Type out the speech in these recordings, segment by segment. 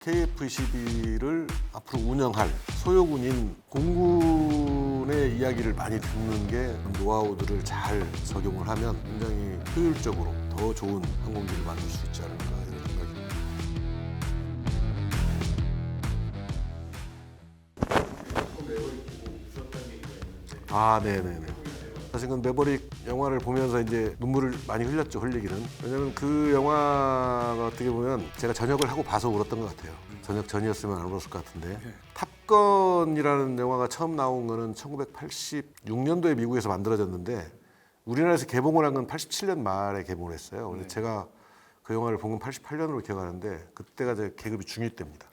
KF-22를 앞으로 운영할 소요군인 공군의 이야기를 많이 듣는 게 노하우들을 잘 적용을 하면 굉장히 효율적으로 더 좋은 항공기를 만들 수 있지 않을까 이런 생각입니다. 네네네. 사실은 매버릭 영화를 보면서 이제 눈물을 많이 흘렸죠, 흘리기는. 왜냐면 그 영화가 어떻게 보면 제가 전역을 하고 봐서 울었던 것 같아요. 전역 전이었으면 안 울었을 것 같은데. 탑건이라는 영화가 처음 나온 거는 1986년도에 미국에서 만들어졌는데 우리나라에서 개봉을 한 건 87년 말에 개봉을 했어요. 근데 제가 그 영화를 본 건 88년으로 기억하는데 그때가 제 계급이 중2 때입니다.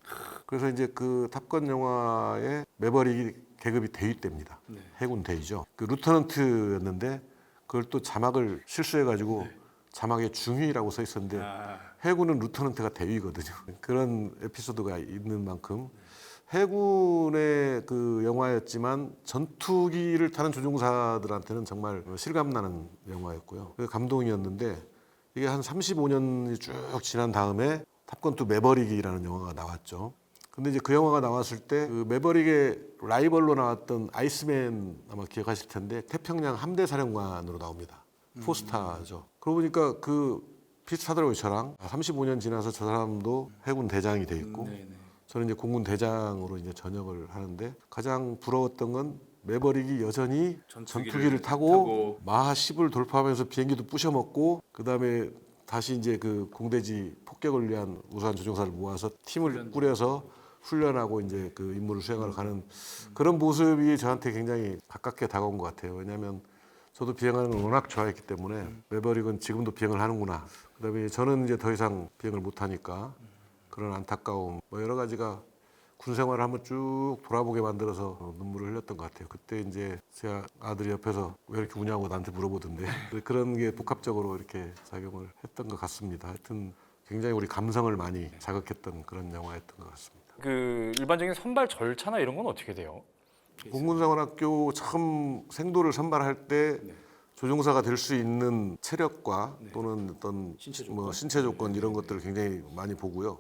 그래서 이제 그 탑건 영화에 매버릭이 계급이 대위 때입니다. 해군 대위죠. 그 루터넌트였는데 그걸 또 자막을 실수해가지고 자막에 중위라고 써 있었는데 해군은 루터넌트가 대위거든요. 그런 에피소드가 있는 만큼 해군의 그 영화였지만 전투기를 타는 조종사들한테는 정말 실감나는 영화였고요. 그 감동이었는데 이게 한 35년이 쭉 지난 다음에 탑건2 매버릭이라는 영화가 나왔죠. 근데 이제 그 영화가 나왔을 때 그 매버릭의 라이벌로 나왔던 아이스맨 아마 기억하실 텐데 태평양 함대 사령관으로 나옵니다. 포스타죠. 그러고 보니까 그 비슷하더라고요, 저랑. 35년 지나서 저 사람도 해군 대장이 돼 있고 저는 이제 공군 대장으로 이제 전역을 하는데 가장 부러웠던 건 매버릭이 여전히 전투기를 타고 마하 10을 돌파하면서 비행기도 부셔먹고 그다음에 다시 이제 그 공대지 폭격을 위한 우수한 조종사를 모아서 팀을 꾸려서 훈련하고 이제 그 임무를 수행하러 가는 그런 모습이 저한테 굉장히 가깝게 다가온 것 같아요. 왜냐하면 저도 비행하는 걸 워낙 좋아했기 때문에 매버릭은 지금도 비행을 하는구나. 그다음에 저는 이제 더 이상 비행을 못 하니까 그런 안타까움, 뭐 여러 가지가 군 생활을 한번 쭉 돌아보게 만들어서 눈물을 흘렸던 것 같아요. 그때 이제 제 아들이 옆에서 왜 이렇게 우냐고 나한테 물어보던데 그런 게 복합적으로 이렇게 작용을 했던 것 같습니다. 하여튼 굉장히 우리 감성을 많이 자극했던 그런 영화였던 것 같습니다. 그 일반적인 선발 절차나 이런 건 어떻게 돼요? 공군사관학교 처음 생도를 선발할 때 조종사가 될 수 있는 체력과 또는 어떤 신체 조건 이런 것들을 굉장히 많이 보고요.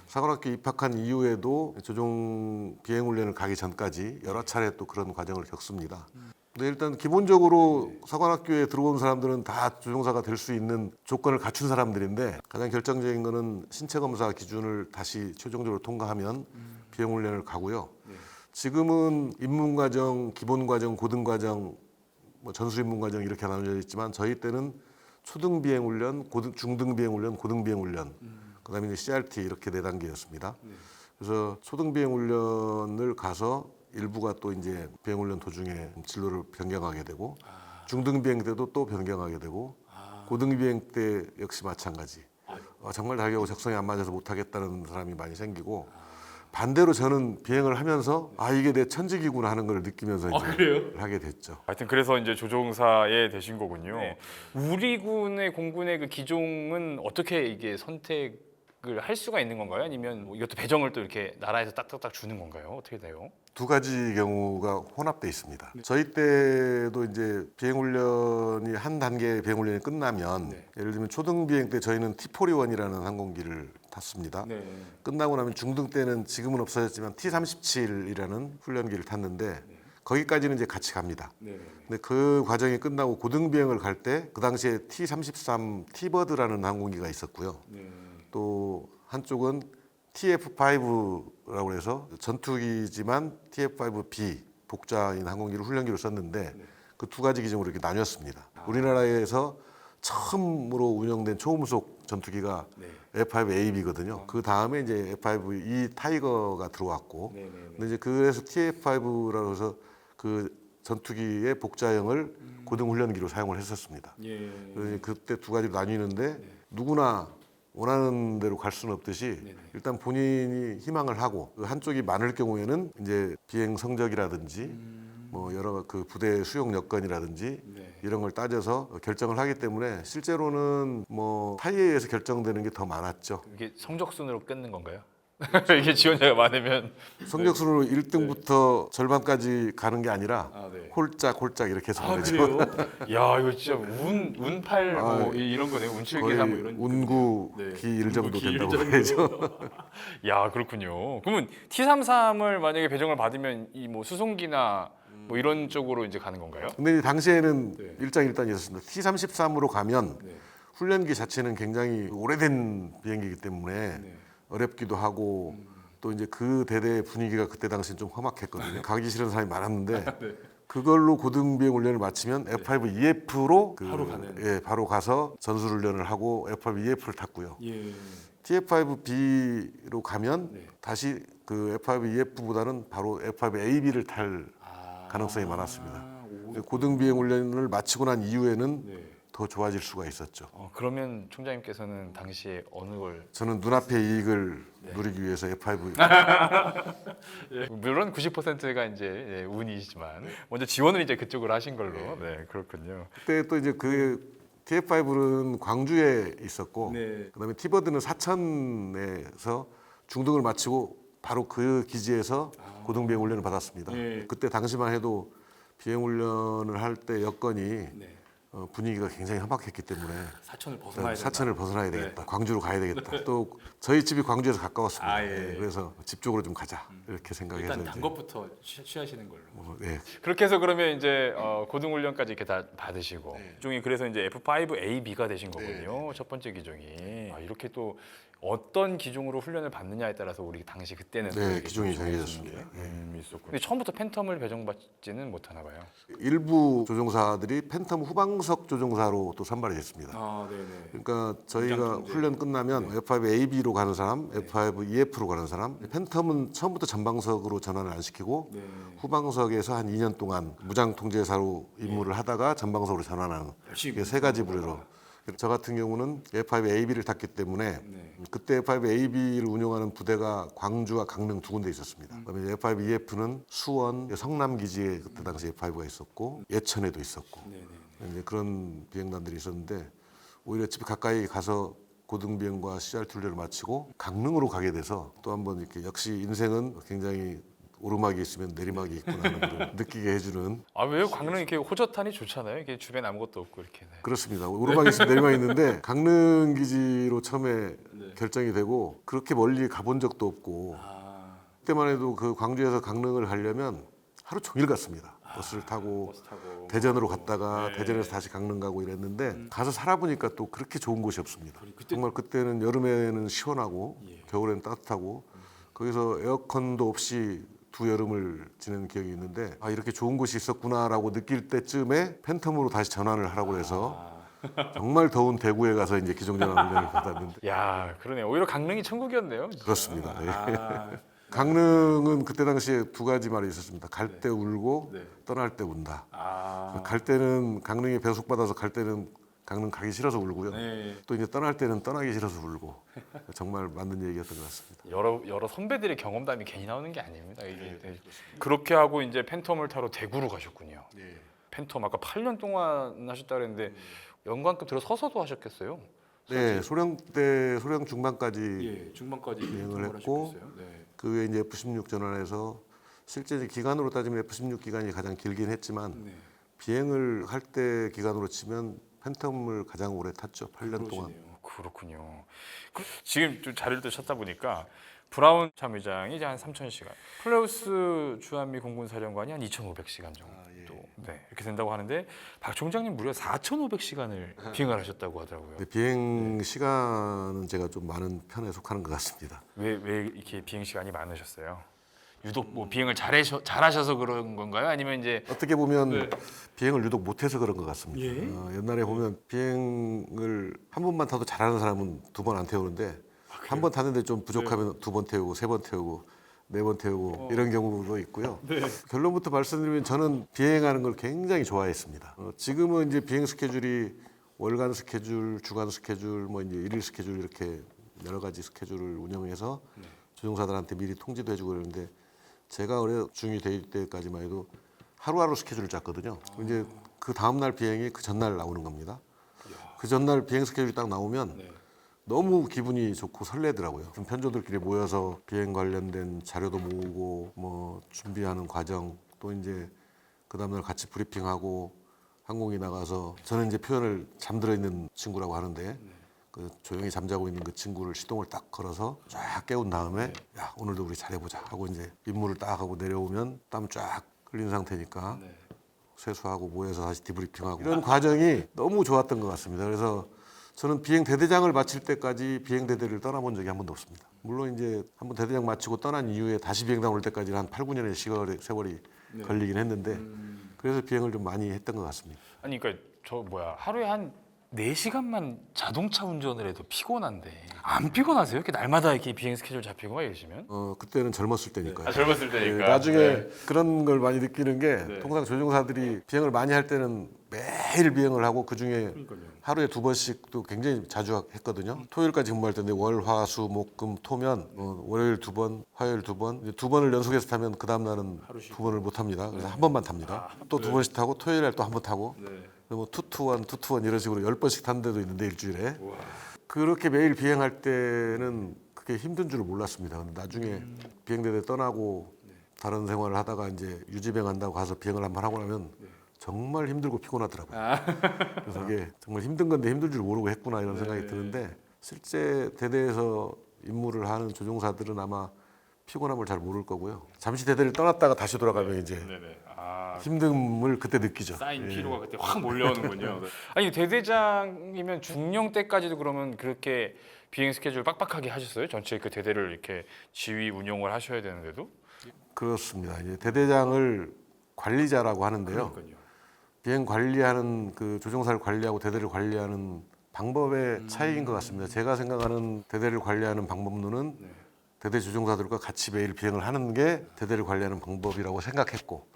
사관학교 입학한 이후에도 조종 비행 훈련을 가기 전까지 여러 차례 또 그런 과정을 겪습니다. 근데 일단 기본적으로 사관학교에 들어온 사람들은 다 조종사가 될 수 있는 조건을 갖춘 사람들인데 가장 결정적인 거는 신체 검사 기준을 다시 최종적으로 통과하면 비행 훈련을 가고요. 지금은 입문과정, 기본과정, 고등과정, 뭐 전수입문과정 이렇게 나눠져 있지만 저희 때는 초등비행훈련, 중등비행훈련, 고등비행훈련, 그다음에 이제 CRT 이렇게 4단계였습니다. 그래서 초등비행훈련을 가서 일부가 또 이제 비행훈련 도중에 진로를 변경하게 되고 중등비행 때도 또 변경하게 되고 고등비행 때 역시 마찬가지. 정말 자기하고 적성이 안 맞아서 못하겠다는 사람이 많이 생기고 반대로 저는 비행을 하면서 이게 내 천직이구나 하는 걸 느끼면서 이제 하게 됐죠. 하여튼 그래서 이제 조종사에 되신 거군요. 우리 군의 공군의 그 기종은 어떻게 이게 선택을 할 수가 있는 건가요? 아니면 뭐 이것도 배정을 또 이렇게 나라에서 딱딱딱 주는 건가요? 어떻게 돼요? 두 가지 경우가 혼합돼 있습니다. 저희 때도 이제 비행훈련이 한 단계 비행훈련이 끝나면 예를 들면 초등 비행 때 저희는 T-41이라는 항공기를 탔습니다. 끝나고 나면 중등 때는 지금은 없어졌지만 T-37이라는 훈련기를 탔는데 거기까지는 이제 같이 갑니다. 근데 그 과정이 끝나고 고등 비행을 갈 때 그 당시에 T-33 T-bird라는 항공기가 있었고요. 또 한쪽은 TF5라고 해서 전투기지만 TF5B 복자인 항공기를 훈련기로 썼는데 그 두 가지 기종으로 이렇게 나뉘었습니다. 우리나라에서 처음으로 운영된 초음속 전투기가 F5AB거든요. 그 다음에 이제 F5E 타이거가 들어왔고, 근데 이제 그래서 TF5라고 해서 그 전투기의 복자형을 고등훈련기로 사용을 했었습니다. 그래서 그때 두 가지로 나뉘는데 누구나 원하는 대로 갈 수는 없듯이 일단 본인이 희망을 하고 그 한쪽이 많을 경우에는 이제 비행 성적이라든지 뭐 여러 그 부대 수용 여건이라든지 이런 걸 따져서 결정을 하기 때문에 실제로는 뭐 타이에 의해서 결정되는 게 더 많았죠. 이게 성적순으로 끊는 건가요? 이게 지원자가 많으면 성적순으로 1등부터 절반까지 가는 게 아니라 네. 홀짝 이렇게 해서 가죠. 그래요? 야 이거 진짜 운팔 뭐 이런 거네요. 운칠기사 뭐 거의 이런 운구 네. 기1 정도 운구 기1 된다고 정도. 해야죠. 야 그렇군요. 그러면 T33을 만약에 배정을 받으면 이 뭐 수송기나 뭐 이런 쪽으로 이제 가는 건가요? 근데 이 당시에는 네. 일장일단이 있었습니다. T33으로 가면 네. 훈련기 자체는 굉장히 오래된 비행기이기 때문에 네. 어렵기도 하고 또 이제 그 대대의 분위기가 그때 당시엔 좀 험악했거든요. 가기 싫은 사람이 많았는데 네. 그걸로 고등비행 훈련을 마치면 F5EF로 바로 가는. 예, 바로 가서 전술 훈련을 하고 F5EF를 탔고요. 예. TF5B로 가면 네. 다시 그 F5EF보다는 바로 F5AB를 탈 아. 가능성이 많았습니다. 오. 고등비행 훈련을 마치고 난 이후에는 네. 더 좋아질 수가 있었죠. 그러면 총장님께서는 당시에 어느 걸 저는 눈앞의 이익을 누리기 위해서 F5 물론 90%가 이제 운이지만 먼저 지원을 이제 그쪽으로 하신 걸로 네 그렇군요. 그때 또 이제 그 TF5는 광주에 있었고 네. 그다음에 티버드는 사천에서 중등을 마치고 바로 그 기지에서 고등비행 훈련을 받았습니다. 네. 그때 당시만 해도 비행 훈련을 할 때 여건이 네. 분위기가 굉장히 험악했기 때문에 사천을 벗어나야 된다. 사천을 벗어나야 되겠다. 광주로 가야 되겠다. 또 저희 집이 광주에서 가까웠습니다. 아, 예. 네, 그래서 집 쪽으로 좀 가자 이렇게 생각해서 일단 단 이제 것부터 취하시는 걸로. 네. 그렇게 해서 그러면 이제 고등훈련까지 이렇게 다 받으시고 기종이 그래서 이제 F5AB가 되신 거군요. 첫 번째 기종이. 이렇게 또 어떤 기종으로 훈련을 받느냐에 따라서 우리 당시 그때는 또 네, 이렇게 기종이 조정이 정해졌습니다. 있었고. 근데 처음부터 팬텀을 배정받지는 못하나 봐요. 일부 조종사들이 팬텀 후방석 조종사로 또 선발이 됐습니다. 아, 네네. 그러니까 저희가 무장통제. 훈련 끝나면 F5AB로 가는 사람, F5EF로 가는 사람, 팬텀은 처음부터 전방석으로 전환을 안 시키고 네. 후방석에서 한 2년 동안 무장 통제사로 임무를 하다가 전방석으로 전환하는 열심히 이게 세 가지 부류로. 저 같은 경우는 F5AB를 탔기 때문에 그때 F5AB를 운영하는 부대가 광주와 강릉 두 군데 있었습니다. 그다음에 F5EF는 수원, 성남 기지에 그때 당시 F5가 있었고 예천에도 있었고 이제 그런 비행단들이 있었는데 오히려 집 가까이 가서 고등비행과 CRT 훈련을 마치고 강릉으로 가게 돼서 또 한번 이렇게 역시 인생은 굉장히 오르막이 있으면 내리막이 있구나 하는 걸 느끼게 해주는 왜요? 강릉 이렇게 호젓하니 좋잖아요. 이게 주변에 아무것도 없고 이렇게. 네. 그렇습니다. 오르막이 있으면 내리막이 있는데 강릉 기지로 처음에 결정이 되고 그렇게 멀리 가본 적도 없고 그때만 해도 그 광주에서 강릉을 가려면 하루 종일 갔습니다. 버스를 타고 버스 타고. 대전으로 갔다가 대전에서 다시 강릉 가고 이랬는데 가서 살아보니까 또 그렇게 좋은 곳이 없습니다. 정말 그때는 여름에는 시원하고 겨울에는 따뜻하고 거기서 에어컨도 없이 두 여름을 지낸 기억이 있는데 이렇게 좋은 곳이 있었구나라고 느낄 때쯤에 팬텀으로 다시 전환을 하라고 해서 정말 더운 대구에 가서 이제 기종전환 훈련을 받았는데 야, 그러네요. 오히려 강릉이 천국이었네요. 진짜. 그렇습니다. 예. 강릉은 그때 당시에 두 가지 말이 있었습니다. 갈 때 울고 떠날 때 운다. 갈 때는 강릉에 배속받아서 갈 때는 강릉 가기 싫어서 울고요. 또 이제 떠날 때는 떠나기 싫어서 울고 정말 맞는 얘기였던 것 같습니다. 여러 선배들의 경험담이 괜히 나오는 게 아닙니다. 이게 그렇게 하고 이제 팬텀을 타러 대구로 가셨군요. 팬텀 아까 8년 동안 하셨다 그랬는데 연관급 들어서서도 하셨겠어요? 네, 소령 때 소령 중반까지 중반까지 비행을 했고 그 후에 이제 F-16 전환해서 실제 이제 기간으로 따지면 F-16 기간이 가장 길긴 했지만 비행을 할 때 기간으로 치면 팬텀을 가장 오래 탔죠. 8년 동안. 그렇군요. 지금 좀 자료를 또 찾다 보니까 브라운 참의장이 이제 한 3,000시간, 클레우스 주한미 공군사령관이 한 2,500시간 정도. 네, 이렇게 된다고 하는데 박 총장님 무려 4,500시간을 비행을 하셨다고 하더라고요. 근데 비행 시간은 제가 좀 많은 편에 속하는 것 같습니다. 왜 이렇게 비행 시간이 많으셨어요? 유독 뭐 비행을 잘하셔서 그런 건가요? 아니면 이제 어떻게 보면 비행을 유독 못해서 그런 것 같습니다. 옛날에 보면 비행을 한 번만 타도 잘하는 사람은 두 번 안 태우는데 한 번 타는데 좀 부족하면 두 번 태우고 세 번 태우고 네 번 태우고 이런 경우도 있고요. 결론부터 말씀드리면 저는 비행하는 걸 굉장히 좋아했습니다. 지금은 이제 비행 스케줄이 월간 스케줄, 주간 스케줄, 뭐 이제 일일 스케줄 이렇게 여러 가지 스케줄을 운영해서 조종사들한테 미리 통지도 해주고 그러는데 제가 어려 중2 될 때까지만 해도 하루하루 스케줄을 짰거든요. 이제 그 다음 날 비행이 그 전날 나오는 겁니다. 그 전날 비행 스케줄이 딱 나오면 너무 기분이 좋고 설레더라고요. 좀 편조들끼리 모여서 비행 관련된 자료도 모으고 뭐 준비하는 과정 또 이제 그 다음날 같이 브리핑하고 항공기 나가서 저는 이제 표현을 잠들어 있는 친구라고 하는데 그 조용히 잠자고 있는 그 친구를 시동을 딱 걸어서 쫙 깨운 다음에 야 오늘도 우리 잘해보자 하고 이제 임무를 딱 하고 내려오면 땀 쫙 흘린 상태니까 세수하고 모여서 다시 디브리핑하고 이런 과정이 너무 좋았던 것 같습니다. 그래서 저는 비행 대대장을 마칠 때까지 비행 대대를 떠나본 적이 한 번도 없습니다. 물론 이제 한번 대대장 마치고 떠난 이후에 다시 비행장 올 때까지 한 8, 9년의 세월이 걸리긴 했는데 그래서 비행을 좀 많이 했던 것 같습니다. 아니 그러니까 하루에 한 4시간만 자동차 운전을 해도 피곤한데 안 피곤하세요? 이렇게 날마다 이렇게 비행 스케줄 잡히고 막 이러시면? 그때는 젊었을 때니까요. 젊었을 때니까. 나중에 그런 걸 많이 느끼는 게 통상 조종사들이 비행을 많이 할 때는 매일 비행을 하고 그 중에 하루에 2번씩도 굉장히 자주 했거든요. 토요일까지 근무할 텐데 월, 화, 수, 목, 금, 토면 월요일 2번, 화요일 2번, 이제 2번을 연속해서 타면 그 다음 날은 2번을 못 탑니다. 그래서 한 번만 탑니다. 또 2번씩 타고 토요일에 또 한 번 타고. 뭐 투투원 이런 식으로 10번씩 탄 데도 있는데 일주일에 그렇게 매일 비행할 때는 그게 힘든 줄 몰랐습니다. 근데 나중에 비행대대 떠나고 다른 생활을 하다가 이제 유지비행 한다고 가서 비행을 한번 하고 나면 정말 힘들고 피곤하더라고요. 그래서 이게 정말 힘든 건데 힘들 줄 모르고 했구나 이런 생각이 드는데 실제 대대에서 임무를 하는 조종사들은 아마 피곤함을 잘 모를 거고요. 잠시 대대를 떠났다가 다시 돌아가면 이제 힘듦을 그때 느끼죠. 쌓인 피로가 그때 확 몰려오는군요. 아니 대대장이면 중령 때까지도 그러면 그렇게 비행 스케줄 빡빡하게 하셨어요? 전체 그 대대를 이렇게 지휘 운용을 하셔야 되는데도? 그렇습니다. 이제 대대장을 관리자라고 하는데요. 비행 관리하는 그 조종사를 관리하고 대대를 관리하는 방법의 차이인 것 같습니다. 제가 생각하는 대대를 관리하는 방법론은 대대 조종사들과 같이 매일 비행을 하는 게 대대를 관리하는 방법이라고 생각했고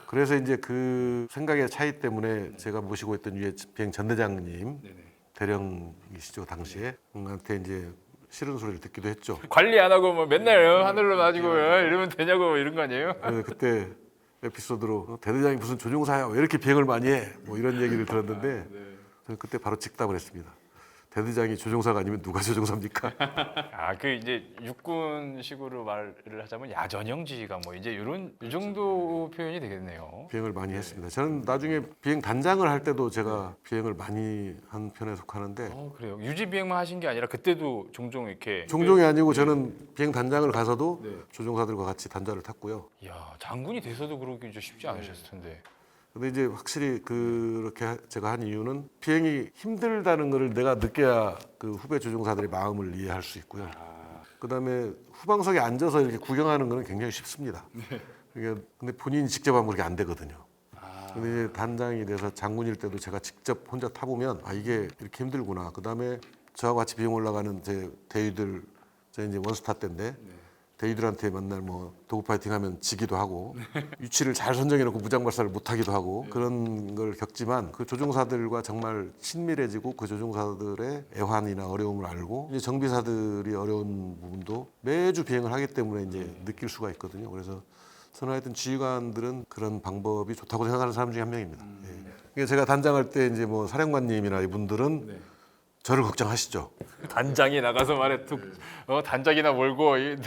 그래서 이제 그 생각의 차이 때문에 제가 모시고 있던 위에 비행 전대장님 대령이시죠 당시에 한테 이제 싫은 소리를 듣기도 했죠. 관리 안 하고 뭐 맨날 하늘로 놔주고 이러면 되냐고 뭐 이런 거 아니에요? 그때 에피소드로 대대장이 무슨 조종사야 왜 이렇게 비행을 많이 해? 뭐 이런 얘기를 들었는데 저는 그때 바로 직답을 했습니다. 대대장이 조종사가 아니면 누가 조종사입니까? 그 이제 육군식으로 말을 하자면 야전형 지휘가 뭐 이제 이 정도 표현이 되겠네요. 비행을 많이 했습니다. 저는 나중에 비행 단장을 할 때도 제가 비행을 많이 한 편에 속하는데 그래요. 유지 비행만 하신 게 아니라 그때도 종종 이렇게 종종이 아니고 저는 비행 단장을 가서도 조종사들과 같이 단자를 탔고요. 야 장군이 돼서도 그러기 좀 쉽지 않으셨을 텐데. 근데 이제 확실히 그렇게 제가 한 이유는 비행이 힘들다는 것을 내가 느껴야 그 후배 조종사들의 마음을 이해할 수 있고요. 그다음에 후방석에 앉아서 이렇게 구경하는 것은 굉장히 쉽습니다. 근데 본인이 직접 하면 그렇게 안 되거든요. 근데 이제 단장이 돼서 장군일 때도 제가 직접 혼자 타보면 이게 이렇게 힘들구나. 그다음에 저하고 같이 비행 올라가는 제 대위들 저 이제 원스타 때인데 대위들한테 맨날 뭐 도구 파이팅하면 지기도 하고 위치를 잘 선정해놓고 무장 발사를 못하기도 하고 그런 걸 겪지만 그 조종사들과 정말 친밀해지고 그 조종사들의 애환이나 어려움을 알고 이제 정비사들이 어려운 부분도 매주 비행을 하기 때문에 이제 느낄 수가 있거든요. 그래서 저는 하여튼 지휘관들은 그런 방법이 좋다고 생각하는 사람 중에 한 명입니다. 그러니까 제가 단장할 때 이제 뭐 사령관님이나 이분들은 저를 걱정하시죠. 단장이 나가서 말해 단장이나 몰고 이런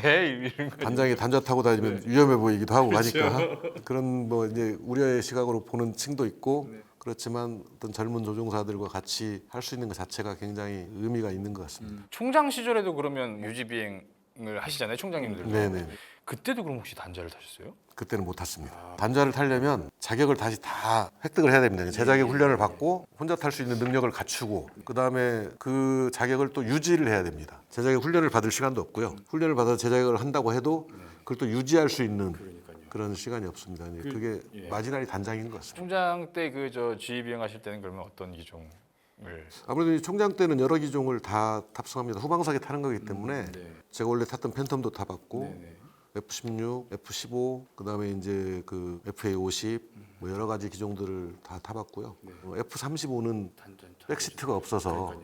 거. 단장이 단자 타고 다니면 위험해 보이기도 하고 하니까 그런 뭐 이제 우려의 시각으로 보는 층도 있고 그렇지만 어떤 젊은 조종사들과 같이 할 수 있는 것 자체가 굉장히 의미가 있는 것 같습니다. 총장 시절에도 그러면 유지 비행을 하시잖아요, 총장님들도. 네네. 그때도 그럼 혹시 단자를 타셨어요? 그때는 못 탔습니다. 단자를 타려면 자격을 다시 다 획득을 해야 됩니다. 재자격 훈련을 받고 혼자 탈 수 있는 능력을 갖추고 그다음에 그 자격을 또 유지를 해야 됩니다. 재자격 훈련을 받을 시간도 없고요. 훈련을 받아서 재자격을 한다고 해도 그걸 또 유지할 수 있는 그런 시간이 없습니다. 그게 마지날이 단장인 것 같습니다. 총장 때 그 지휘 비행하실 때는 그러면 어떤 기종을? 아무래도 이 총장 때는 여러 기종을 다 탑승합니다. 후방석에 타는 거기 때문에 제가 원래 탔던 팬텀도 타봤고 F-16, F-15, 그다음에 이제 그 FA-50 뭐 여러 가지 기종들을 다 타봤고요. F-35는 백시트가 없어서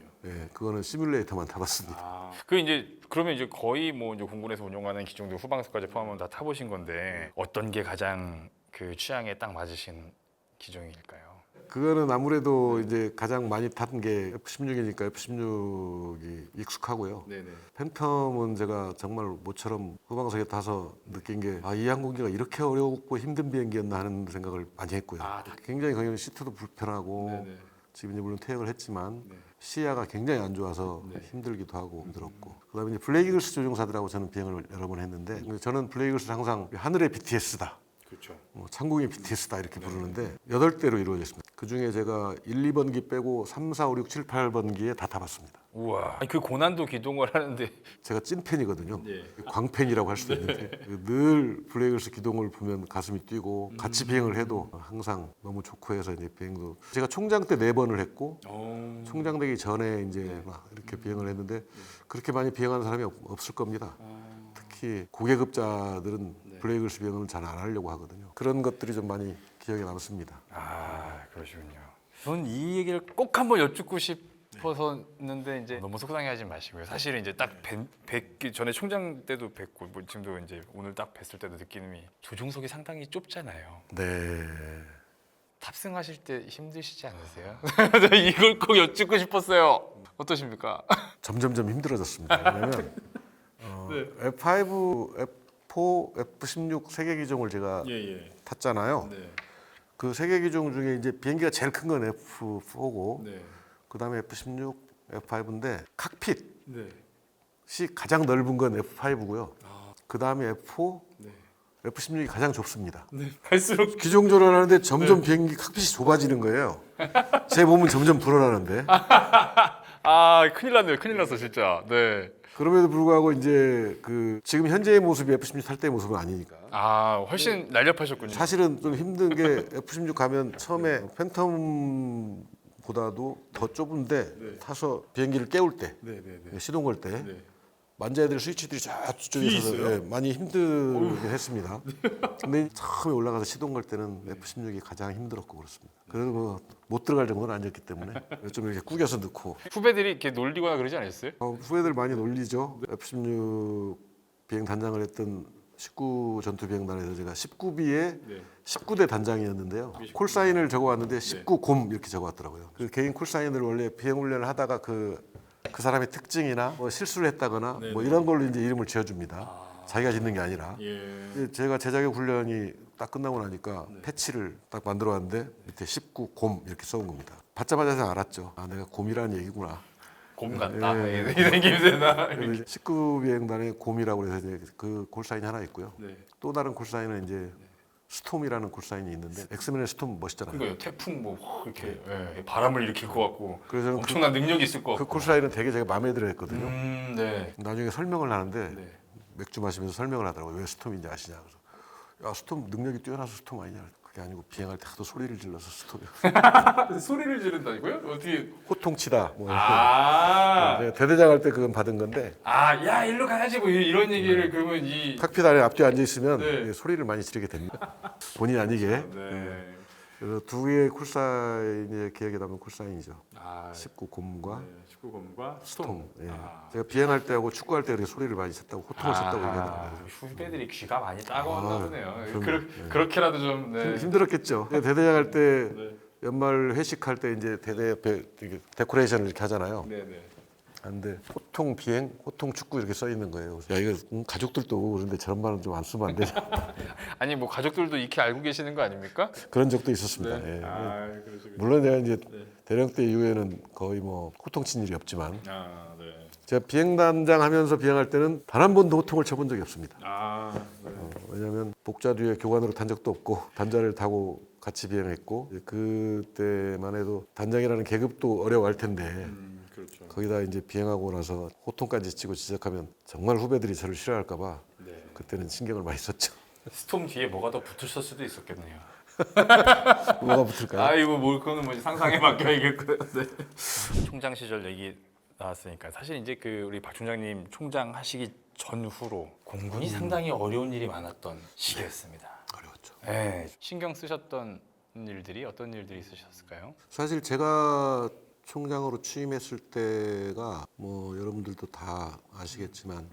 그거는 시뮬레이터만 타봤습니다. 그러면 이제 거의 뭐 이제 공군에서 운용하는 기종들 후방석까지 포함하면 다 타보신 건데 어떤 게 가장 그 취향에 딱 맞으신 기종일까요? 그거는 아무래도 이제 가장 많이 탄 게 F-16이니까 F-16이 익숙하고요. 네네. 팬텀은 제가 정말 모처럼 후방석에 타서 느낀 게 이 항공기가 이렇게 어렵고 힘든 비행기였나 하는 생각을 많이 했고요. 굉장히 거기는 시트도 불편하고 네네. 지금 이제 물론 퇴역을 했지만 네. 시야가 굉장히 안 좋아서 네. 힘들기도 하고 힘들었고 그다음에 이제 블랙이글스 조종사들하고 저는 비행을 여러 번 했는데 저는 블랙이글스를 항상 하늘의 BTS다. 그렇죠. 창공의 BTS다 이렇게 부르는데 8대로 이루어져 있습니다. 그중에 제가 1, 2번기 빼고 3, 4, 5, 6, 7, 8번기에 다 타봤습니다. 우와. 아니, 그 고난도 기동을 하는데. 제가 찐팬이거든요. 네. 광팬이라고 할 수도 있는데 늘 블랙이글스 기동을 보면 가슴이 뛰고 같이 비행을 해도 항상 너무 좋고 해서 이제 비행도 제가 총장 때 4번을 했고 총장 되기 전에 이제 막 이렇게 비행을 했는데 그렇게 많이 비행하는 사람이 없을 겁니다. 특히 고계급자들은 블랙이글스 비행을 잘 안 하려고 하거든요. 그런 것들이 좀 많이 기억에 남습니다. 그러시군요. 전 이 얘기를 꼭 한번 여쭙고 싶었었는데 이제 너무 속상해하지 마시고요. 사실은 이제 딱 뵙기 전에 총장 때도 뵙고 뭐 지금도 이제 오늘 딱 뵀을 때도 느끼는 이 조종석이 상당히 좁잖아요. 네. 탑승하실 때 힘드시지 않으세요? 이걸 꼭 여쭙고 싶었어요. 어떠십니까? 점점점 힘들어졌습니다. 왜냐면 F5, F4, F16 세 개 기종을 제가 탔잖아요. 그 세 개 기종 중에 이제 비행기가 제일 큰 건 F4고 그다음에 F16, F5인데 칵핏이 가장 넓은 건 F5고요. 그다음에 F4, F16이 가장 좁습니다. 갈수록 기종 조련하는데 점점 비행기 칵핏이 좁아지는 거예요. 제 몸은 점점 불어나는데. 큰일 났네요. 큰일 났어 진짜. 네. 그럼에도 불구하고 이제 그 지금 현재의 모습이 F-16 탈 때의 모습은 아니니까. 훨씬 날렵하셨군요. 사실은 좀 힘든 게 F-16 가면 처음에 팬텀보다도 더 좁은데 타서 비행기를 깨울 때 시동 걸 때 만져야 될 스위치들이 저쪽에 있어서 많이 힘들긴 했습니다. 근데 처음에 올라가서 시동 걸 때는 F-16이 가장 힘들었고 그렇습니다. 그래도 뭐 못 들어갈 정도는 아니었기 때문에 좀 이렇게 구겨서 넣고 후배들이 이렇게 놀리거나 그러지 않았어요? 후배들 많이 놀리죠. F-16 비행 단장을 했던 19 전투 비행단에서 제가 19B에 19대 단장이었는데요. 콜사인을 적어왔는데 19곰 이렇게 적어왔더라고요. 그 개인 콜사인을 원래 비행 훈련을 하다가 그 사람의 특징이나 뭐 실수를 했다거나 뭐 이런 걸로 이제 이름을 지어줍니다. 자기가 짓는 게 아니라. 제가 제자격 훈련이 딱 끝나고 나니까 패치를 딱 만들어 왔는데 밑에 19곰 이렇게 써온 겁니다. 받자마자 알았죠. 내가 곰이라는 얘기구나. 곰 같다. 이런 기분이나. 19 비행단에 곰이라고 해서 이제 그 콜사인이 하나 있고요. 또 다른 콜사인은 이제 스톰이라는 콜사인이 있는데 엑스맨의 스톰 멋있잖아요. 그러니까요. 태풍 뭐 이렇게 바람을 일으킬 것 같고 그래서 저는 엄청난 능력이 있을 것 같고. 그 콜사인은 되게 제가 마음에 들어 했거든요. 네. 나중에 설명을 하는데 맥주 마시면서 설명을 하더라고요. 왜 스톰인지 아시냐. 그래서 야 스톰 능력이 뛰어나서 스톰 아니냐. 그게 아니고 비행할 때 하도 소리를 질러서 스톰이야. 소리를 지른다고요? 어떻게? 호통치다. 뭐 대대장 할 때 그건 받은 건데. 야 일로 가야지 뭐 이런 얘기를 그러면 이 칵핏 안에 앞뒤에 앉아 있으면 소리를 많이 지르게 됩니다. 본의 아니게. 그래서 두 개의 콜사인이 기억에 남는 콜사인이죠. 19곰과 19곰과 스톰. 제가 비행할 때하고 축구할 때 이렇게 소리를 많이 쳤다고 호통을 쳤다고 얘기하더라고요. 후배들이 귀가 많이 따가웠나 보네요. 그렇게라도 좀 힘들었겠죠. 대대장 할 때 연말 회식할 때 이제 대대 옆에 데코레이션을 이렇게 하잖아요. 근데 호통 비행, 호통 축구 이렇게 써 있는 거예요. 야 이거 가족들도 그런데 저런 말은 좀 안 쓰면 안 되냐. 아니 뭐 가족들도 익히 알고 계시는 거 아닙니까? 그런 적도 있었습니다. 물론 내가 이제 대령 때 이후에는 거의 뭐 호통친 일이 없지만 제가 비행단장 하면서 비행할 때는 단 한 번도 호통을 쳐본 적이 없습니다. 왜냐하면 복자 뒤에 교관으로 탄 적도 없고 단자를 타고 같이 비행했고 그때만 해도 단장이라는 계급도 어려워할 텐데 거기다 이제 비행하고 나서 호통까지 치고 지적하면 정말 후배들이 저를 싫어할까봐 그때는 신경을 많이 썼죠. 스톰 뒤에 뭐가 더 붙으실 수도 있었겠네요. 뭐가 붙을까요? 아이고 뭐 그거는 뭐 상상에 맡겨야겠고요. 총장 시절 얘기 나왔으니까 사실 이제 그 우리 박 총장님 총장 하시기 전후로 공군이 상당히 어려운 일이 많았던 시기였습니다. 어려웠죠. 신경 쓰셨던 일들이 어떤 일들이 있으셨을까요? 사실 제가 총장으로 취임했을 때가 뭐 여러분들도 다 아시겠지만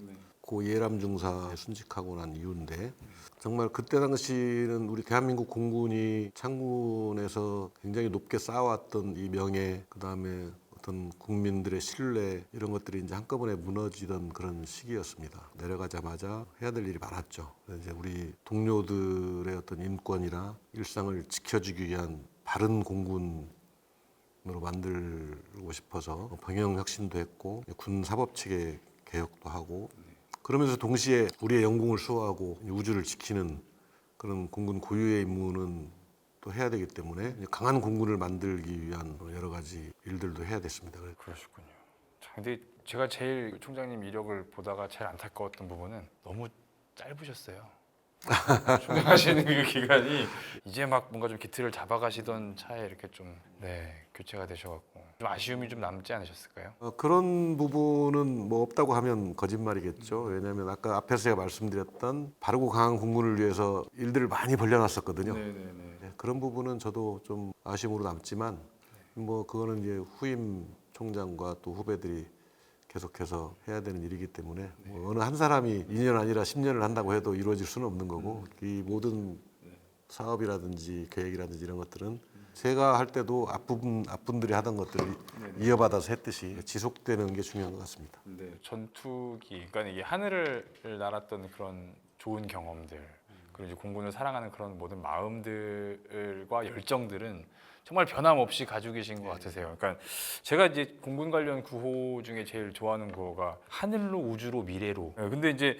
받고 예람 중사에 순직하고 난 이후인데 정말 그때 당시는 우리 대한민국 공군이 창군에서 굉장히 높게 쌓아왔던 이 명예, 그다음에 어떤 국민들의 신뢰 이런 것들이 이제 한꺼번에 무너지던 그런 시기였습니다. 내려가자마자 해야 될 일이 많았죠. 그래서 이제 우리 동료들의 어떤 인권이나 일상을 지켜주기 위한 바른 공군으로 만들고 싶어서 병영 혁신도 했고 군 사법 체계 개혁도 하고 그러면서 동시에 우리의 영공을 수호하고 우주를 지키는 그런 공군 고유의 임무는 또 해야 되기 때문에 강한 공군을 만들기 위한 여러 가지 일들도 해야 됐습니다. 그러시군요. 자, 근데 제가 제일 총장님 이력을 보다가 제일 안타까웠던 부분은 너무 짧으셨어요. 총장하시는 그 기간이 이제 막 뭔가 좀 기틀을 잡아가시던 차에 이렇게 좀 교체가 되셔갖고 좀 아쉬움이 좀 남지 않으셨을까요? 그런 부분은 뭐 없다고 하면 거짓말이겠죠. 왜냐하면 아까 앞에서 제가 말씀드렸던 바르고 강한 공군을 위해서 일들을 많이 벌려놨었거든요. 네, 그런 부분은 저도 좀 아쉬움으로 남지만 뭐 그거는 이제 후임 총장과 또 후배들이 계속해서 해야 되는 일이기 때문에 뭐 어느 한 사람이 2년 아니라 10년을 한다고 해도 이루어질 수는 없는 거고 이 모든 사업이라든지 계획이라든지 이런 것들은 제가 할 때도 앞분들이 하던 것들을 이어받아서 했듯이 지속되는 게 중요한 것 같습니다. 전투기, 그러니까 이게 하늘을 날았던 그런 좋은 경험들, 그리고 이제 공군을 사랑하는 그런 모든 마음들과 열정들은 정말 변함없이 가지고 계신 것 같으세요. 그러니까 제가 이제 공군 관련 구호 중에 제일 좋아하는 구호가 하늘로 우주로 미래로. 근데 이제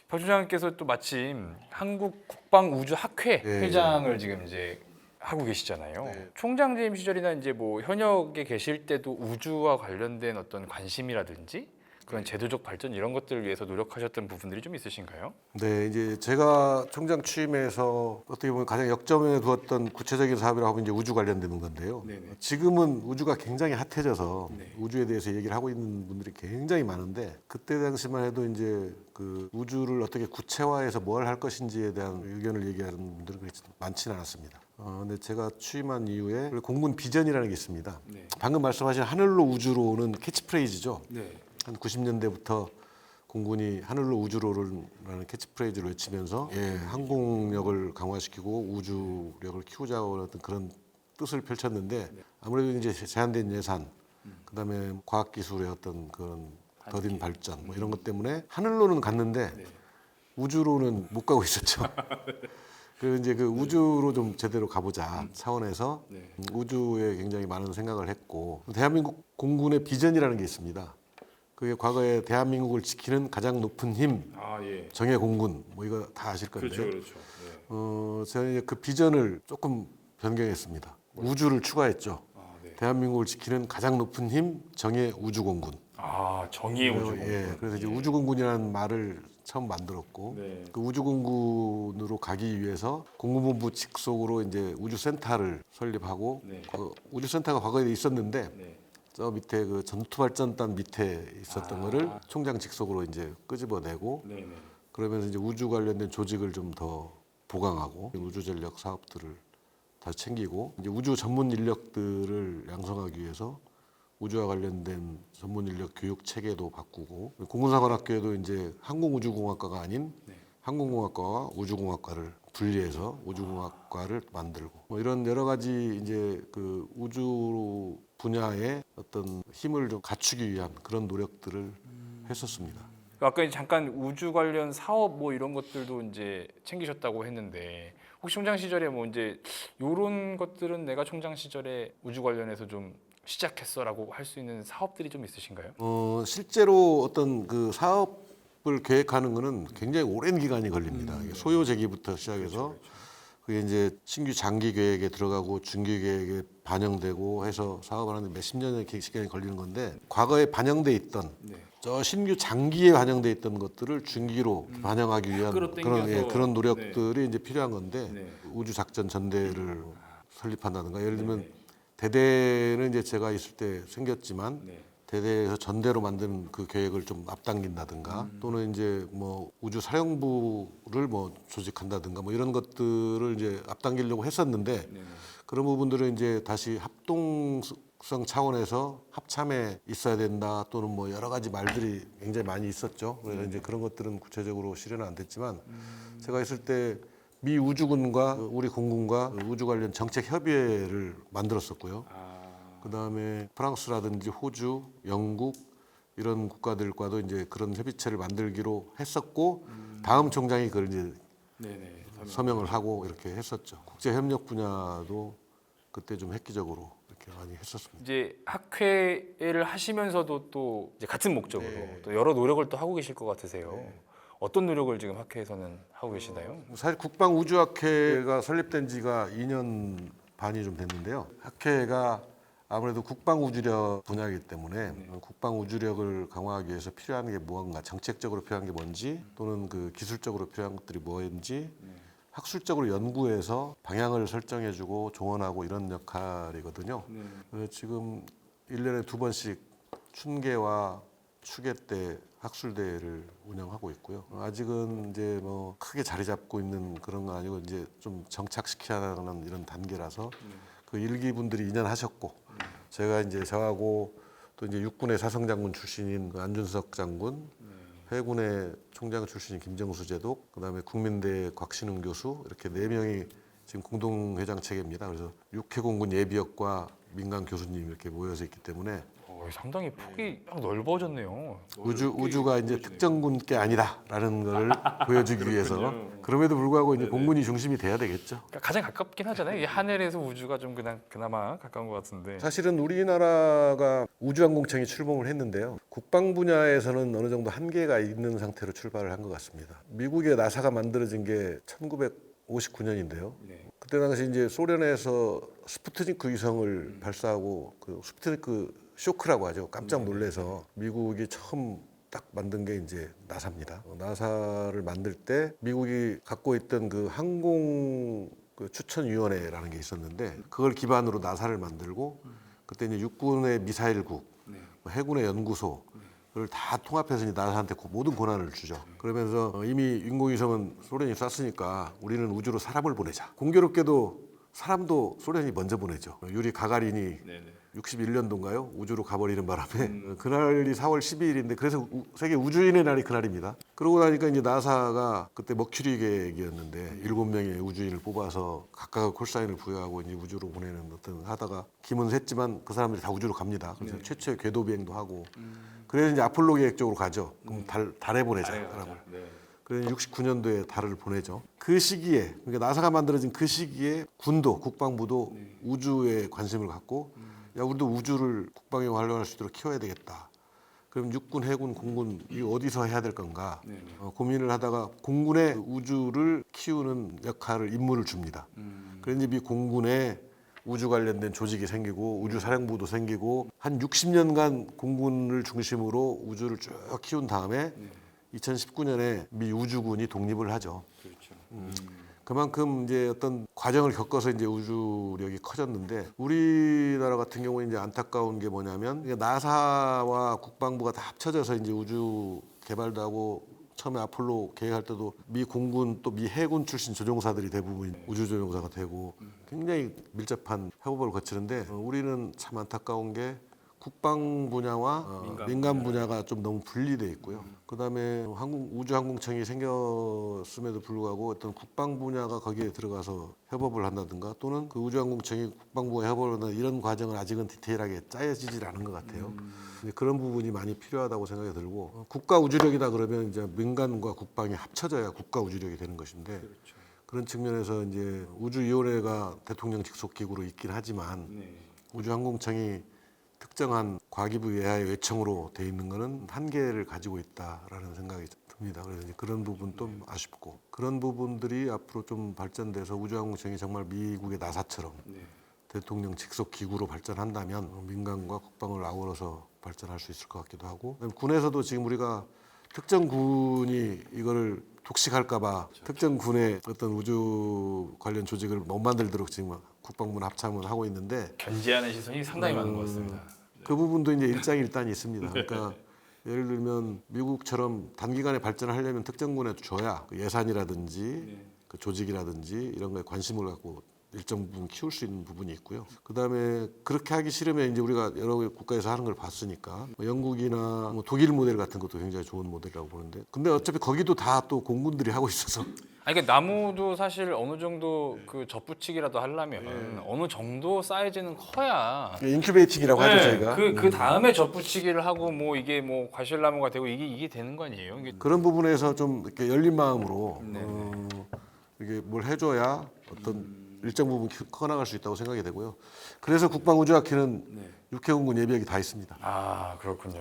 박 총장님께서 또 마침 한국 국방우주학회 회장을 지금 이제 하고 계시잖아요. 총장 재임 시절이나 이제 뭐 현역에 계실 때도 우주와 관련된 어떤 관심이라든지 그런 제도적 발전 이런 것들을 위해서 노력하셨던 부분들이 좀 있으신가요? 네, 이제 제가 총장 취임해서 어떻게 보면 가장 역점에 두었던 구체적인 사업이라고 하면 이제 우주 관련되는 건데요. 지금은 우주가 굉장히 핫해져서 우주에 대해서 얘기를 하고 있는 분들이 굉장히 많은데 그때 당시만 해도 이제 그 우주를 어떻게 구체화해서 뭘 할 것인지에 대한 의견을 얘기하는 분들은 그렇지 많지는 않았습니다. 근데 제가 취임한 이후에 공군 비전이라는 게 있습니다. 방금 말씀하신 하늘로 우주로는 캐치프레이즈죠. 한 90년대부터 공군이 하늘로 우주로라는 캐치프레이즈를 외치면서 항공력을 강화시키고 우주력을 키우자고 어떤 그런 뜻을 펼쳤는데 아무래도 이제 제한된 예산, 그다음에 과학기술의 어떤 그런 더딘 발전 뭐 이런 것 때문에 하늘로는 갔는데 우주로는 못 가고 있었죠. 그 이제 그 우주로 좀 제대로 가보자 차원에서 우주에 굉장히 많은 생각을 했고 대한민국 공군의 비전이라는 게 있습니다. 그게 과거에 대한민국을 지키는 가장 높은 힘, 정예 공군 뭐 이거 다 아실 건데. 그렇죠. 제가 이제 그 비전을 조금 변경했습니다. 우주를 추가했죠. 대한민국을 지키는 가장 높은 힘, 정예 우주공군. 정의의 우주공군. 그래서 이제 우주공군이라는 말을 처음 만들었고 그 우주공군으로 가기 위해서 공군본부 직속으로 이제 우주센터를 설립하고 그 우주센터가 과거에 있었는데. 저 밑에 그 전투발전단 밑에 있었던 거를 총장 직속으로 이제 끄집어내고 그러면서 이제 우주 관련된 조직을 좀 더 보강하고 우주 전력 사업들을 다 챙기고 이제 우주 전문 인력들을 양성하기 위해서 우주와 관련된 전문 인력 교육 체계도 바꾸고 공군사관학교에도 이제 항공우주공학과가 아닌 항공공학과와 우주공학과를 분리해서 우주공학과를 만들고 뭐 이런 여러 가지 이제 그 우주 분야의 어떤 힘을 좀 갖추기 위한 그런 노력들을 했었습니다. 아까 잠깐 우주 관련 사업 뭐 이런 것들도 이제 챙기셨다고 했는데 혹시 총장 시절에 뭐 이제 이런 것들은 내가 총장 시절에 우주 관련해서 좀 시작했어라고 할 수 있는 사업들이 좀 있으신가요? 실제로 어떤 그 사업을 계획하는 거는 굉장히 오랜 기간이 걸립니다. 소요 제기부터 시작해서 그게 이제 신규 장기 계획에 들어가고 중기 계획에 반영되고 해서 사업을 하는데 몇십 년의 시간이 걸리는 건데 과거에 반영돼 있던 저 신규 장기에 반영돼 있던 것들을 중기로 반영하기 위한 그런 노력들이 이제 필요한 건데 우주 작전 전대를 설립한다든가 예를 들면 대대는 이제 제가 있을 때 생겼지만 대대에서 전대로 만드는 그 계획을 좀 앞당긴다든가 또는 이제 뭐 우주 사령부를 뭐 조직한다든가 뭐 이런 것들을 이제 앞당기려고 했었는데 그런 부분들은 이제 다시 합동 정책성 차원에서 합참에 있어야 된다 또는 뭐 여러 가지 말들이 굉장히 많이 있었죠. 그래서 이제 그런 것들은 구체적으로 실현은 안 됐지만 제가 있을 때 미 우주군과 우리 공군과 우주 관련 정책 협의회를 만들었었고요. 그다음에 프랑스라든지 호주, 영국 이런 국가들과도 이제 그런 협의체를 만들기로 했었고 다음 총장이 그걸 이제 서명을 하고 이렇게 했었죠. 국제 협력 분야도 그때 좀 획기적으로 이렇게 많이 했었습니다. 이제 학회를 하시면서도 또 이제 같은 목적으로 또 여러 노력을 또 하고 계실 것 같으세요. 어떤 노력을 지금 학회에서는 하고 계시나요? 사실 국방우주학회가 설립된 지가 2년 반이 좀 됐는데요. 학회가 아무래도 국방우주력 분야이기 때문에 국방우주력을 강화하기 위해서 필요한 게 무언가, 정책적으로 필요한 게 뭔지 또는 그 기술적으로 필요한 것들이 뭐인지 학술적으로 연구해서 방향을 설정해주고 조언하고 이런 역할이거든요. 그래서 지금 1년에 2번씩 춘계와 추계 때 학술대회를 운영하고 있고요. 아직은 이제 뭐 크게 자리 잡고 있는 그런 건 아니고 이제 좀 정착시켜야 하는 이런 단계라서 그 일기분들이 2년 하셨고 제가 이제 저하고 또 이제 육군의 사성장군 출신인 그 안준석 장군, 해군의 총장 출신인 김정수 제독, 그다음에 국민대 곽신웅 교수 이렇게 4명이 지금 공동회장 체계입니다. 그래서 육해공군 예비역과 민간 교수님 이렇게 모여서 있기 때문에 상당히 폭이 딱 넓어졌네요. 우주가 이제 특정군 게 아니다라는 걸 보여주기 위해서 그럼에도 불구하고 이제 공군이 중심이 돼야 되겠죠. 그러니까 가장 가깝긴 하잖아요. 이 하늘에서 우주가 좀 그나마 가까운 것 같은데. 사실은 우리나라가 우주항공청이 출범을 했는데요. 국방 분야에서는 어느 정도 한계가 있는 상태로 출발을 한 것 같습니다. 미국의 나사가 만들어진 게 1959년인데요. 그때 당시 이제 소련에서 스푸트니크 위성을 발사하고 그 스푸트니크 쇼크라고 하죠. 깜짝 놀래서 미국이 처음 딱 만든 게 이제 나사입니다. 나사를 만들 때 미국이 갖고 있던 그 항공 그 추천위원회라는 게 있었는데 그걸 기반으로 나사를 만들고 그때 이제 육군의 미사일국, 해군의 연구소 그걸 다 통합해서 이제 나사한테 모든 권한을 주죠. 그러면서 이미 인공위성은 소련이 쐈으니까 우리는 우주로 사람을 보내자. 공교롭게도 사람도 소련이 먼저 보내죠. 유리 가가린이 61년도인가요? 우주로 가버리는 바람에 그날이 4월 12일인데 그래서 세계 우주인의 날이 그날입니다. 그러고 나니까 이제 나사가 그때 머큐리 계획이었는데 7명의 우주인을 뽑아서 각각 콜사인을 부여하고 이제 우주로 보내는 어떤 하다가 김은 샜지만 그 사람들이 다 우주로 갑니다. 그래서 최초의 궤도 비행도 하고 그래서 이제 아폴로 계획 쪽으로 가죠. 그럼 달에 보내자라고. 그래서 69년도에 달을 보내죠. 그 시기에 그러니까 나사가 만들어진 그 시기에 군도 국방부도 우주에 관심을 갖고 야 우리도 우주를 국방에 활용할 수 있도록 키워야 되겠다. 그럼 육군, 해군, 공군 이 어디서 해야 될 건가 고민을 하다가 공군의 우주를 키우는 역할을 임무를 줍니다. 그래서 이제 미 공군에 우주 관련된 조직이 생기고 우주사령부도 생기고 한 60년간 공군을 중심으로 우주를 쭉 키운 다음에 2019년에 미 우주군이 독립을 하죠. 그만큼 이제 어떤 과정을 겪어서 이제 우주력이 커졌는데 우리나라 같은 경우에 이제 안타까운 게 뭐냐면 나사와 국방부가 다 합쳐져서 이제 우주 개발도 하고 처음에 아폴로 계획할 때도 미 공군 또 미 해군 출신 조종사들이 대부분 우주 조종사가 되고 굉장히 밀접한 협업을 거치는데 우리는 참 안타까운 게 국방 분야와 민간 분야가 좀 너무 분리돼 있고요. 그다음에 우주항공청이 생겼음에도 불구하고 어떤 국방 분야가 거기에 들어가서 협업을 한다든가 또는 그 우주항공청이 국방부와 협업을 한다 이런 과정을 아직은 디테일하게 짜여지질 않은 것 같아요. 그런 부분이 많이 필요하다고 생각이 들고 국가 우주력이다 그러면 이제 민간과 국방이 합쳐져야 국가 우주력이 되는 것인데 그런 측면에서 이제 우주위원회가 대통령 직속 기구로 있긴 하지만 우주항공청이 특정한 과기부 예하의 외청으로 돼 있는 거는 한계를 가지고 있다라는 생각이 듭니다. 그래서 이제 그런 부분 좀 아쉽고 그런 부분들이 앞으로 좀 발전돼서 우주항공청이 정말 미국의 나사처럼 대통령 직속 기구로 발전한다면 민간과 국방을 아우러서 발전할 수 있을 것 같기도 하고 군에서도 지금 우리가 특정 군이 이거를 독식할까봐 특정 군의 어떤 우주 관련 조직을 못 만들도록 지금 국방부는 합참을 하고 있는데 견제하는 시선이 상당히 많은 것 같습니다. 그 부분도 이제 일장일단이 있습니다. 그러니까 예를 들면 미국처럼 단기간에 발전을 하려면 특정 군에 줘야 그 예산이라든지 그 조직이라든지 이런 거에 관심을 갖고 일정 부분 키울 수 있는 부분이 있고요. 그다음에 그렇게 하기 싫으면 이제 우리가 여러 국가에서 하는 걸 봤으니까 뭐 영국이나 뭐 독일 모델 같은 것도 굉장히 좋은 모델이라고 보는데, 근데 어차피 거기도 다 또 공군들이 하고 있어서 아니 그러니까 나무도 사실 어느 정도 그 접붙이기라도 하려면 어느 정도 사이즈는 커야 인큐베이팅이라고 하죠 저희가. 그 다음에 접붙이기를 하고 뭐 이게 뭐 과실나무가 되고 이게 되는 거 아니에요? 이게 그런 부분에서 좀 이렇게 열린 마음으로 이게 뭘 해줘야 어떤 일정 부분 커나갈 수 있다고 생각이 되고요. 그래서 국방우주학회는 육해공군 예비역이 다 있습니다. 아 그렇군요.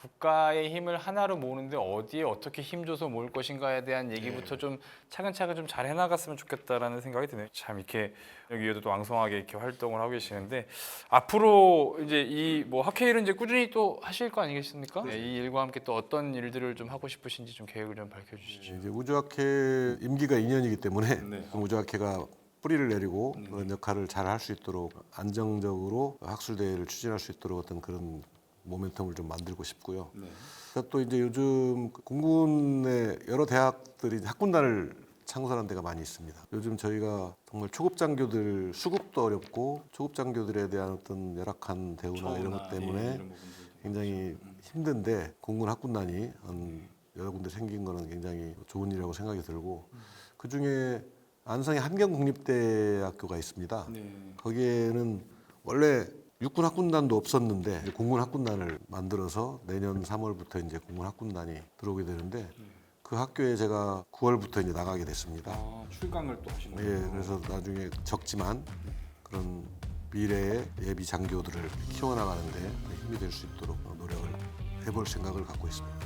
국가의 힘을 하나로 모으는데 어디에 어떻게 힘줘서 모을 것인가에 대한 얘기부터 좀 차근차근 좀 잘 해나갔으면 좋겠다라는 생각이 드네요. 참 이렇게 여기에도 또 왕성하게 이렇게 활동을 하고 계시는데 앞으로 이제 이 뭐 학회일은 이제 꾸준히 또 하실 거 아니겠습니까? 네, 이 일과 함께 또 어떤 일들을 좀 하고 싶으신지 좀 계획을 좀 밝혀주시죠. 이제 우주학회 임기가 2년이기 때문에 우주학회가 뿌리를 내리고 그런 역할을 잘 할 수 있도록 안정적으로 학술대회를 추진할 수 있도록 어떤 그런 모멘텀을 좀 만들고 싶고요. 또 이제 요즘 공군의 여러 대학들이 학군단을 창설한 데가 많이 있습니다. 요즘 저희가 정말 초급 장교들 수급도 어렵고 초급 장교들에 대한 어떤 열악한 대우나 이런 것 때문에 굉장히 힘든데 공군 학군단이 여러 군데 생긴 거는 굉장히 좋은 일이라고 생각이 들고, 그 중에 안성에 함경국립대학교가 있습니다. 거기에는 원래 육군 학군단도 없었는데 공군 학군단을 만들어서 내년 3월부터 이제 공군 학군단이 들어오게 되는데, 그 학교에 제가 9월부터 이제 나가게 됐습니다. 아, 출강을 또 하시는 거예요? 예, 그래서 나중에 적지만 그런 미래의 예비 장교들을 키워나가는데 힘이 될 수 있도록 노력을 해볼 생각을 갖고 있습니다.